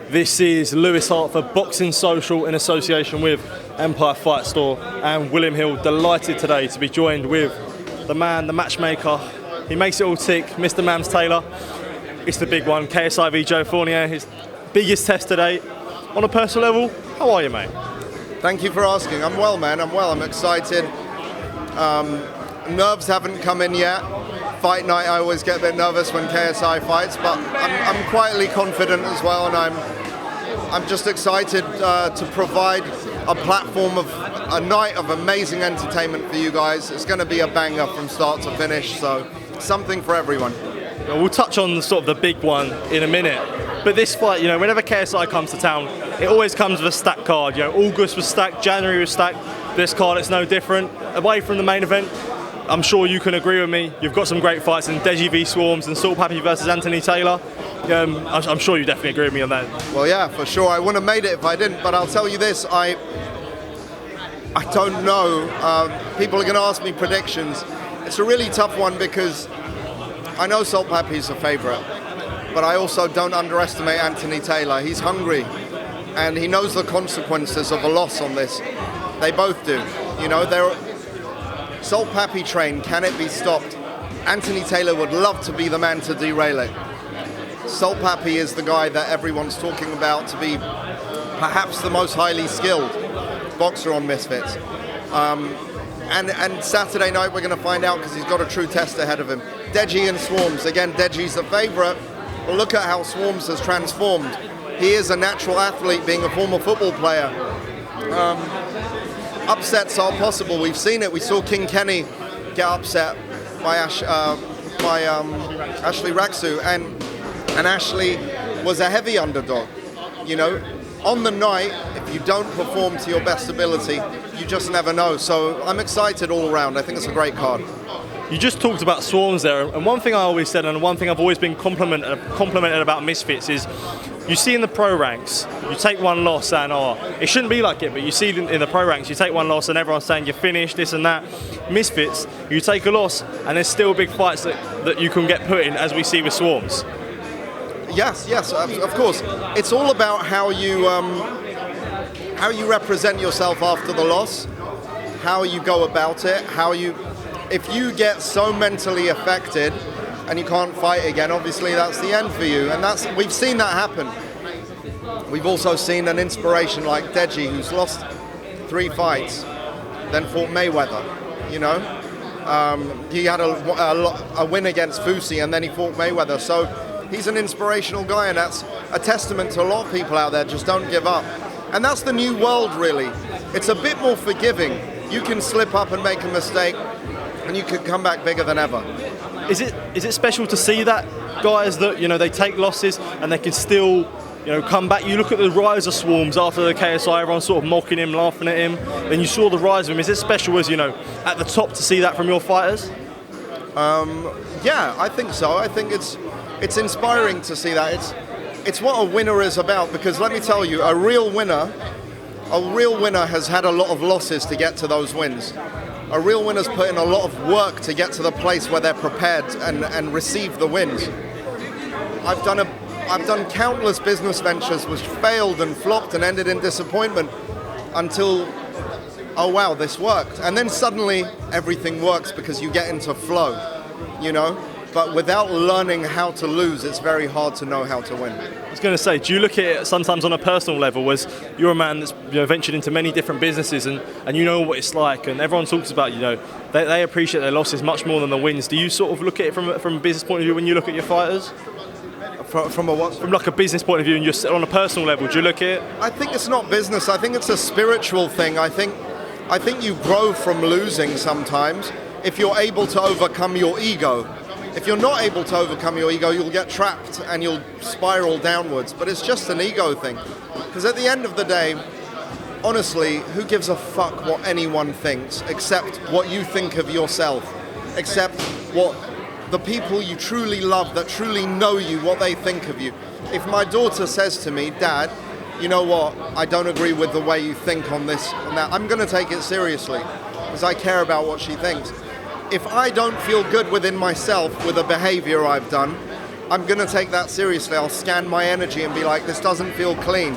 This is Lewis Hart for Boxing Social in association with Empire Fight Store and William Hill. Delighted today to be joined with the man, the matchmaker. He makes it all tick, Mr. Mams Taylor. It's the big one, KSI v Joe Fournier, his biggest test today. On a personal level, how are you, mate? Thank you for asking. I'm well, man. I'm well. I'm excited. Nerves haven't come in yet. Fight night, I always get a bit nervous when KSI fights, but I'm quietly confident as well, and I'm just excited to provide a platform of a night of amazing entertainment for you guys. It's going to be a banger from start to finish, so something for everyone. We'll touch on sort of the big one in a minute, but this fight, whenever KSI comes to town, it always comes with a stacked card. August was stacked, January was stacked. This card, it's no different. Away from the main event, I'm sure you can agree with me. You've got some great fights in Deji v Swarmz and Salt Pappy versus Anthony Taylor. I'm sure you definitely agree with me on that. Well, yeah, for sure. I wouldn't have made it if I didn't, but I'll tell you this, I don't know. People are going to ask me predictions. It's a really tough one because I know Salt Pappy's a favourite, but I also don't underestimate Anthony Taylor. He's hungry, and he knows the consequences of a loss on this. They both do. Salt Pappy train, can it be stopped? Anthony Taylor would love to be the man to derail it. Salt Pappy is the guy that everyone's talking about to be perhaps the most highly skilled boxer on Misfits. And Saturday night we're going to find out because he's got a true test ahead of him. Deji and Swarmz, again, Deji's the favourite, but look at how Swarmz has transformed. He is a natural athlete, being a former football player. Upsets are possible. We've seen it. We saw King Kenny get upset by Ashley Raksu, and Ashley was a heavy underdog. On the night, if you don't perform to your best ability, you just never know. So I'm excited all around. I think it's a great card. You just talked about Swarmz there, and one thing I always said, and one thing I've always been complimented about Misfits is, you see in the pro ranks, you take one loss and it shouldn't be like it, but you see in the pro ranks, you take one loss and everyone's saying you're finished, this and that. Misfits, you take a loss and there's still big fights that you can get put in, as we see with Swarmz. Yes, of course. It's all about how you represent yourself after the loss, how you go about it, if you get so mentally affected and you can't fight again, obviously that's the end for you. And we've seen that happen. We've also seen an inspiration like Deji, who's lost 3 fights, then fought Mayweather. He had a win against Fusi, and then he fought Mayweather. So he's an inspirational guy, and that's a testament to a lot of people out there. Just don't give up. And that's the new world, really. It's a bit more forgiving. You can slip up and make a mistake, and you can come back bigger than ever. Is it special to see that, guys, that they take losses and they can still come back? You look at the rise of Swarmz after the KSI, everyone's sort of mocking him, laughing at him. Then you saw the rise of him. Is it special as at the top to see that from your fighters? Yeah, I think so. I think it's inspiring to see that. It's what a winner is about, because let me tell you, a real winner has had a lot of losses to get to those wins. A real winner's put in a lot of work to get to the place where they're prepared and receive the wins. I've done countless business ventures which failed and flopped and ended in disappointment until, oh wow, this worked. And then suddenly everything works because you get into flow, But without learning how to lose, it's very hard to know how to win. I was going to say, do you look at it sometimes on a personal level, as you're a man that's ventured into many different businesses and you know what it's like, and everyone talks about, they appreciate their losses much more than the wins. Do you sort of look at it from a business point of view when you look at your fighters? From a what? From like a business point of view, and just on a personal level, do you look at it? I think it's not business. I think it's a spiritual thing. I think you grow from losing sometimes if you're able to overcome your ego. If you're not able to overcome your ego, you'll get trapped and you'll spiral downwards. But it's just an ego thing. Because at the end of the day, honestly, who gives a fuck what anyone thinks except what you think of yourself? Except what the people you truly love, that truly know you, what they think of you. If my daughter says to me, Dad, you know what, I don't agree with the way you think on this and that, I'm going to take it seriously because I care about what she thinks. If I don't feel good within myself with a behavior I've done, I'm going to take that seriously. I'll scan my energy and be like, this doesn't feel clean.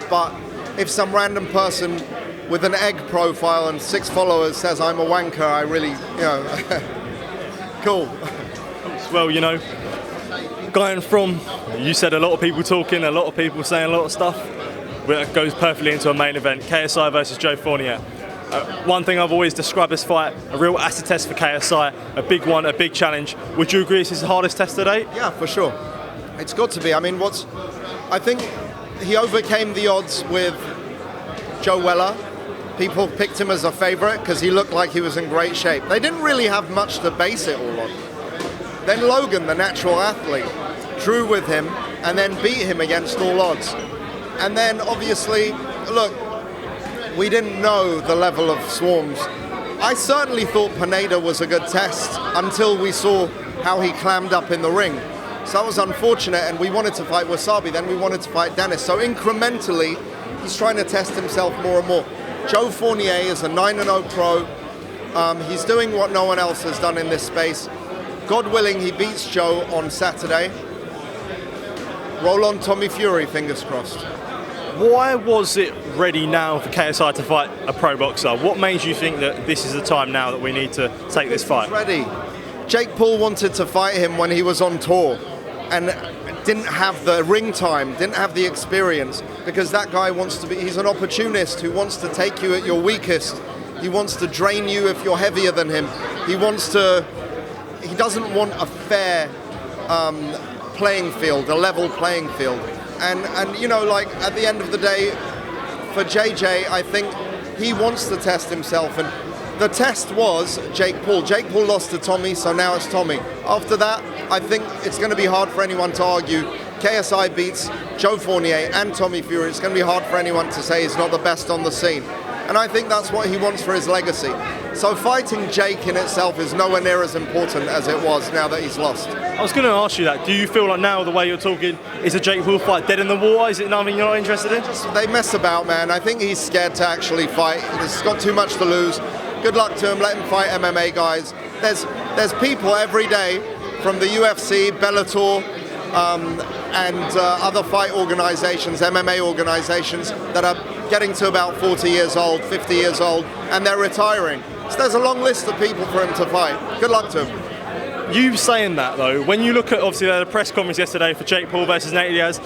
But if some random person with an egg profile and 6 followers says I'm a wanker, I really, cool. Well, going from, you said a lot of people talking, a lot of people saying a lot of stuff, that goes perfectly into a main event, KSI versus Joe Fournier. One thing I've always described this fight, a real acid test for KSI, a big one, a big challenge. Would you agree this is the hardest test today? Yeah, for sure. It's got to be. I mean, I think he overcame the odds with Joe Weller. People picked him as a favorite because he looked like he was in great shape. They didn't really have much to base it all on. Then Logan, the natural athlete, drew with him and then beat him against all odds. And then obviously, look, we didn't know the level of Swarmz. I certainly thought Pineda was a good test until we saw how he clammed up in the ring. So that was unfortunate, and we wanted to fight Wasabi, then we wanted to fight Dennis. So incrementally, he's trying to test himself more and more. Joe Fournier is a 9-0 pro. He's doing what no one else has done in this space. God willing, he beats Joe on Saturday. Roll on Tommy Fury, fingers crossed. Why was it ready now for KSI to fight a pro boxer? What made you think that this is the time now that we need to take this fight? Ready. Jake Paul wanted to fight him when he was on tour and didn't have the ring time, didn't have the experience, because that guy he's an opportunist who wants to take you at your weakest. He wants to drain you if you're heavier than him. He doesn't want a fair playing field, a level playing field. And at the end of the day, for JJ, I think he wants to test himself. And the test was Jake Paul. Jake Paul lost to Tommy, so now it's Tommy. After that, I think it's going to be hard for anyone to argue. KSI beats Joe Fournier and Tommy Fury. It's going to be hard for anyone to say he's not the best on the scene. And I think that's what he wants for his legacy. So fighting Jake in itself is nowhere near as important as it was now that he's lost. I was going to ask you that. Do you feel like now, the way you're talking, is a Jake Paul fight dead in the water? Is it nothing you're not interested in? They mess about, man. I think he's scared to actually fight. He's got too much to lose. Good luck to him. Let him fight MMA guys. There's people every day from the UFC, Bellator, and other fight organizations, MMA organizations, that are getting to about 40 years old, 50 years old, and they're retiring. So there's a long list of people for him to fight. Good luck to him. You saying that though, when you look at obviously the press conference yesterday for Jake Paul versus Nate Diaz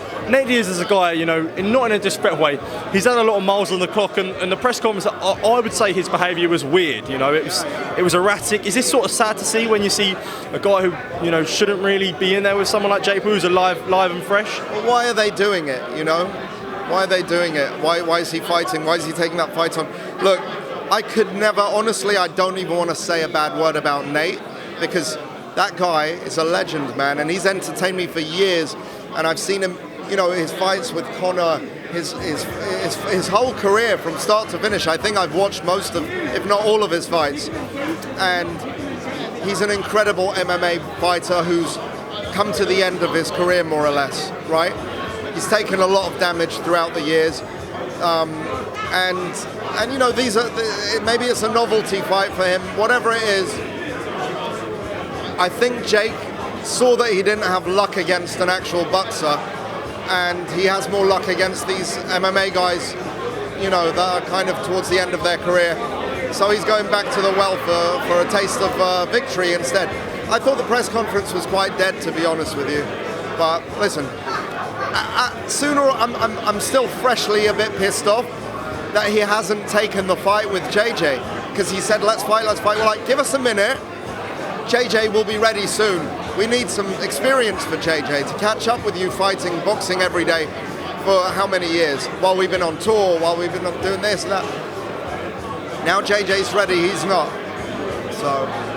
is a guy, not in a disrespectful way. He's had a lot of miles on the clock, and the press conference, I would say his behaviour was weird. It was erratic. Is this sort of sad to see when you see a guy who shouldn't really be in there with someone like Jake Paul who's alive and fresh? Well, why are they doing it? Why are they doing it? Why is he fighting? Why is he taking that fight on? Look, I could never, honestly, I don't even want to say a bad word about Nate, because that guy is a legend, man, and he's entertained me for years, and I've seen him, his fights with Conor, his whole career from start to finish. I think I've watched most of, if not all of his fights, and he's an incredible MMA fighter who's come to the end of his career, more or less, right? He's taken a lot of damage throughout the years, and these are, maybe it's a novelty fight for him, whatever it is. I think Jake saw that he didn't have luck against an actual boxer, and he has more luck against these MMA guys, that are kind of towards the end of their career. So he's going back to the well for a taste of victory instead. I thought the press conference was quite dead, to be honest with you. But listen, I'm still freshly a bit pissed off that he hasn't taken the fight with JJ, because he said, let's fight. We're like, give us a minute. JJ will be ready soon. We need some experience for JJ to catch up with you fighting boxing every day for how many years? While we've been on tour, while we've been doing this and that. Now JJ's ready, he's not.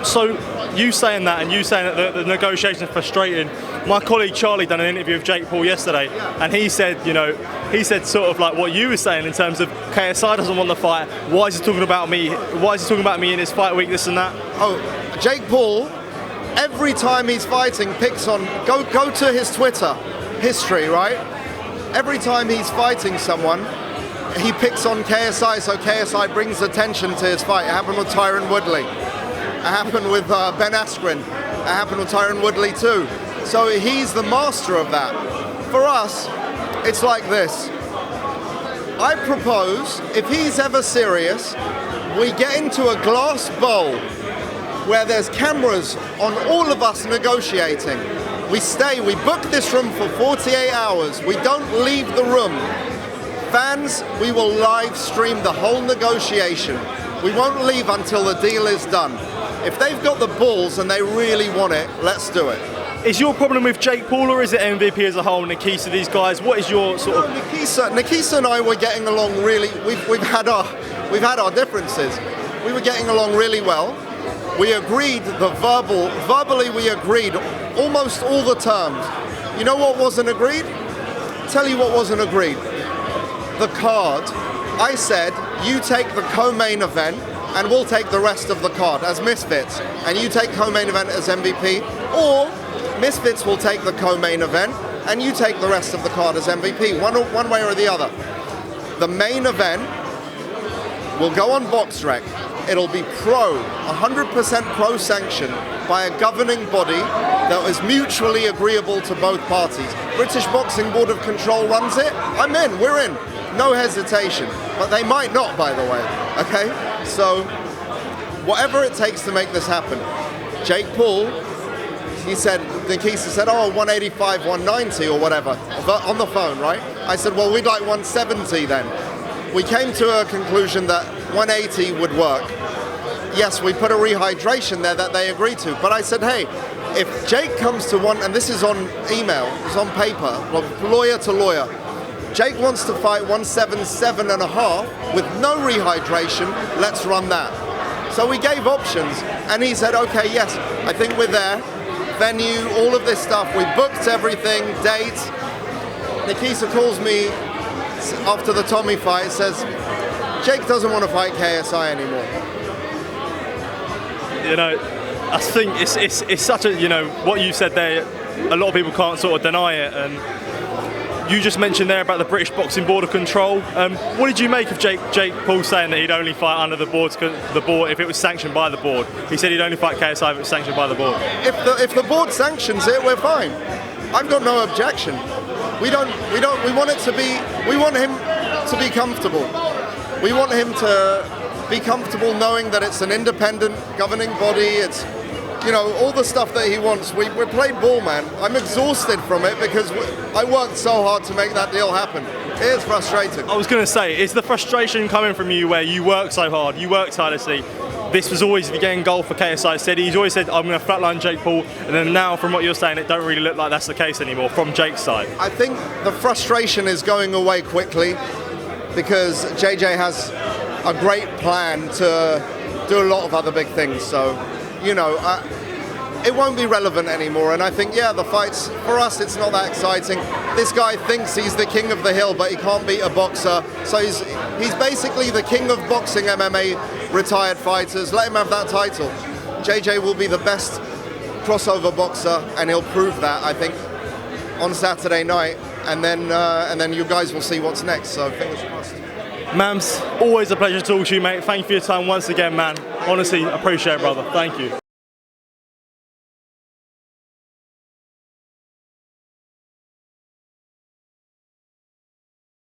So you saying that, and you saying that the negotiations are frustrating. My colleague Charlie done an interview with Jake Paul yesterday, and he said, sort of like what you were saying in terms of KSI doesn't want the fight. Why is he talking about me? Why is he talking about me in his fight week, this and that? Oh, Jake Paul, every time he's fighting, picks on, go to his Twitter history, right? every time he's fighting someone, he picks on KSI, so KSI brings attention to his fight. It happened with Tyron Woodley. It happened with Ben Askren. It happened with Tyron Woodley too. So he's the master of that. For us, it's like this. I propose, if he's ever serious, we get into a glass bowl where there's cameras on all of us negotiating. We book this room for 48 hours. We don't leave the room. Fans, we will live stream the whole negotiation. We won't leave until the deal is done. If they've got the balls and they really want it, let's do it. Is your problem with Jake Paul, or is it MVP as a whole, Nikisa, these guys? What is your sort of... Nikisa and I were getting along really. We've had our differences. We were getting along really well. We agreed verbally we agreed almost all the terms. You know what wasn't agreed? Tell you what wasn't agreed. The card. I said, you take the co-main event and we'll take the rest of the card as Misfits, and you take co-main event as MVP, or Misfits will take the co-main event and you take the rest of the card as MVP, one way or the other. The main event will go on BoxRec. It'll be 100% pro sanctioned by a governing body that is mutually agreeable to both parties. British Boxing Board of Control runs it. I'm in, we're in. No hesitation. But they might not, by the way. Okay? So, whatever it takes to make this happen. Jake Paul, Nikisa said, 185, 190 or whatever, on the phone, right? I said, well, we'd like 170 then. We came to a conclusion that 180 would work. Yes, we put a rehydration there that they agreed to, but I said, hey, if Jake comes to and this is on email, it's on paper, lawyer to lawyer, Jake wants to fight 177.5 with no rehydration, let's run that. So we gave options, and he said, okay, yes, I think we're there. Venue, all of this stuff, we booked everything, dates. Nikisa calls me after the Tommy fight, says, Jake doesn't want to fight KSI anymore. You know, I think it's such a, what you said there, a lot of people can't sort of deny it, and you just mentioned there about the British Boxing Board of Control. What did you make of Jake Paul saying that he'd only fight under the board if it was sanctioned by the board? He said he'd only fight KSI if it was sanctioned by the board. If the board sanctions it, we're fine. I've got no objection. We want him to be comfortable. We want him to be comfortable knowing that it's an independent governing body. It's, all the stuff that he wants. We play ball, man. I'm exhausted from it because I worked so hard to make that deal happen. It is frustrating. I was going to say, is the frustration coming from you where you work so hard, you work tirelessly? This was always the end goal for KSI. He's always said, I'm going to flatline Jake Paul, and then now from what you're saying, it don't really look like that's the case anymore from Jake's side. I think the frustration is going away quickly because JJ has a great plan to do a lot of other big things. So, it won't be relevant anymore. And I think, the fights, for us, it's not that exciting. This guy thinks he's the king of the hill, but he can't beat a boxer. So he's basically the king of boxing MMA retired fighters. Let him have that title. JJ will be the best crossover boxer, and he'll prove that, I think, on Saturday night. And then you guys will see what's next. So fingers crossed. Mams, always a pleasure to talk to you, mate. Thank you for your time once again, man. Honestly, appreciate it, brother. Thank you.